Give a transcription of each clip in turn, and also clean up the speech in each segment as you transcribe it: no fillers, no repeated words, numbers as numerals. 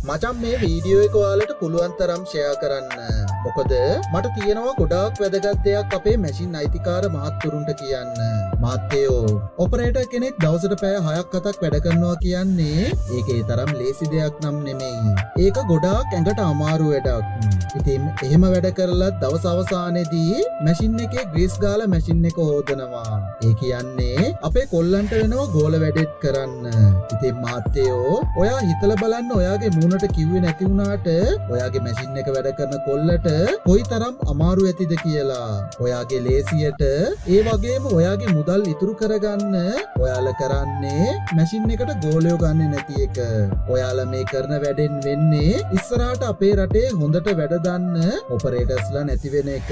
මචං මේ වීඩියෝ එක ඔයාලට පුළුවන් තරම් ෂෙයා කරන්න. මොකද මට තියෙනවා ගොඩාක් වැදගත් දෙයක් අපේ මැෂින් අයිතිකාර මහත්තුරුන්ට කියන්න. මහත්තයෝ ඔපරේටර් කෙනෙක් දවසට පැය 6ක් 7ක් වැඩ කරනවා කියන්නේ ඒකේ තරම් ලේසි දෙයක් නම් නෙමෙයි. ඒක ගොඩාක් ඇඟට අමාරු වැඩක්. ඉතින් එහෙම වැඩ කරලා දවස් අවසානයේදී මැෂින් එකේ ග්‍රීස් ගාලා මැෂින් එක හොදනවා. ඒ කියන්නේ අපේ කොල්ලන්ට වෙනවා ගෝල වැඩෙත් කරන්න. ඉතින් මහත්තයෝ ඔයා හිතලා බලන්න ඔයාගේ මූණට කිව්වේ නැති වුණාට ඔයාගේ මැෂින් එක වැඩ කරන කොල්ලට කොයිතරම් අමාරු ඇතිද කියලා. ඔයාගේ ලේසියට ඒ වගේම ඔයාගේ මුදල් ඉතුරු කරගන්න ඔයාලා කරන්නේ මැෂින් එකට ගෝලයෝ ගන්න නැති එක. ඔයාලා මේ කරන වැඩෙන් වෙන්නේ ඉස්සරහට අපේ රටේ හොඳට වැඩ දන්න ඔපරේටර්ස්ලා නැති වෙන එක.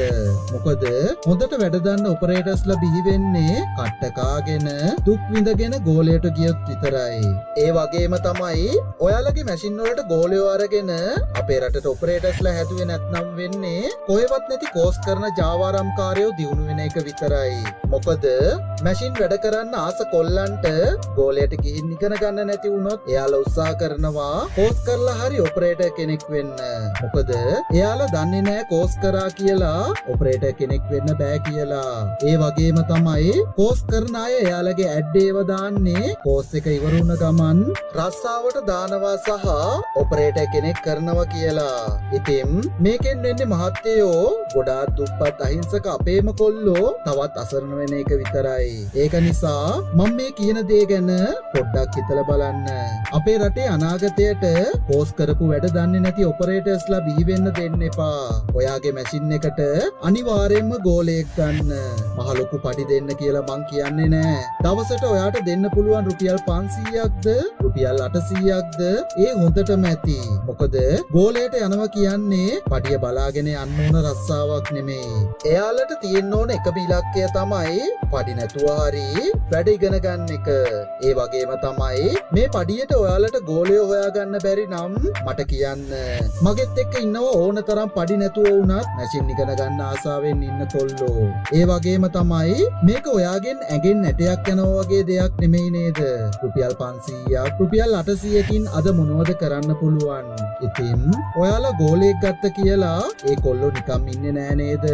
මොකද හොඳට වැඩ දන්න ඔපරේටර්ස්ලා බිහි වෙන්නේ කට්ට කාගෙන දුක් විඳගෙන ගෝලයට ගියොත් විතරයි. ඒ වගේම තමයි ඔයාලගේ මැෂින් වලට ගෝලයෝ අරගෙන අපේ රටට ඔපරේටර්ස්ලා හැදුවේ නැත්නම් වෙන්නේ කොහෙවත් නැති කෝස් කරන ජාවාරම්කාරයෝ දියුණු වෙන එක විතරයි. මොකද මැෂින් වැඩ කරන්න ආස කොල්ලන්ට ගෝලයට ගිහින් ඉගෙන ගන්න නැති වුණොත් එයාලා උත්සාහ කරනවා කෝස් කරලා හරි ඔපරේටර් කෙනෙක් වෙන්න. මොකද එයාලා දන්නේ නැහැ කෝස් කරා කියලා ඔපරේටර් කෙනෙක් වෙන්න බෑ කියලා. ඒ වගේම තමයි කෝස් කරන අය එයාලගේ ඇඩ් ඒව දාන්නේ කෝස් එක ඉවර වුණ ගමන් රස්සාවට දානවා සහ ඔපරේටර් කෙනෙක් කරනවා කියලා. ඉතින් මේකෙන් වෙන්නේ මහත්තයෝ ගොඩාක් දුප්පත් අහිංසක අපේම කොල්ලෝ තවත් අසරණ වෙන එක විතරයි. ඒක නිසා මම මේ කියන දේ ගැන පොඩ්ඩක් හිතලා බලන්න. අපේ රටේ අනාගතයට කෝස් කරපු වැඩ දන්නේ නැති ඔපරේටර්ස්ලා බිහි වෙන්න දෙන්න එපා. ඔයාගේ මැෂින් එකට අනිවාර්යයෙන්ම ගෝලයක් ගන්න. මහ ලොකු පඩි දෙන්න කියලා මං කියන්නේ නෑ. දවසට ඔයාට දෙන්න පුළුවන් රුපියල් 500ක්ද රුපියල් 800ක්ද ඒ හොඳටම ඇති. මොකද ගෝලයට යනවා කියන්නේ පඩිය බලාගෙන යන්න ඕන රස්සාවක් නෙමෙයි. එයාලට තියෙන්න ඕන එකම ඉලක්කය තමයි පඩි නැතුව හරි වැඩ ඉගෙන ගන්න එක. ඒ වගේම තමයි මේ පඩියට ඔයාලට ගෝලය හොයාගන්න බැරි නම් මට කියන්න. මගෙත් එක්ක ඉන්නව ඕන තරම් පඩි නැතුව වුණත් මැෂින් ඉගෙන ගන්න ආසාවෙන් ඉන්න කොල්ලෝ. ඒ වගේම තමයි මේක ඔයාගෙන් ඇඟෙන් නැටයක් යනවා වගේ දෙයක් නෙමෙයි නේද? රුපියල් 500ක් රුපියල් 800කින් අද මොනවද කරන්න පුළුවන්? ඉතින් ඔයාලා ගෝලයක් ගත්ත කියලා ඒ කොල්ලෝ නිකම් ඉන්නේ නෑ නේද?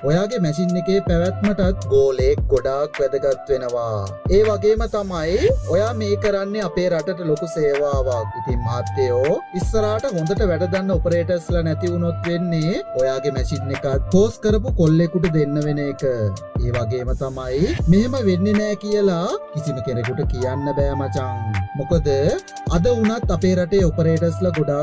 ඔයාගේ මැෂින් එකේ පැවැත්මටත් ගෝලයක් ගොඩාක් වැදගත් වෙනවා. ඒ වගේම තමයි ඔයා මේ කරන්නේ අපේ රටට ලොකු සේවාවක්. ඉතින් මහත්තයෝ ඉස්සරහට හොඳට වැඩ දන්න ඔපරේටර්ස්ලා නැති වුණොත් වෙන්නේ ඔයාගේ මැෂින් එකත් කෝස් කරපු කොල්ලෙකුට දෙන්න වෙන එක. ඒ වගේම තමයි මෙහෙම වෙන්නේ නෑ කියලා කිසිම කෙනෙකුට කියන්න බෑ මචං. මොකද අද වුණත් අපේ රටේ ඔපරේටර්ස්ලා ගොඩාක්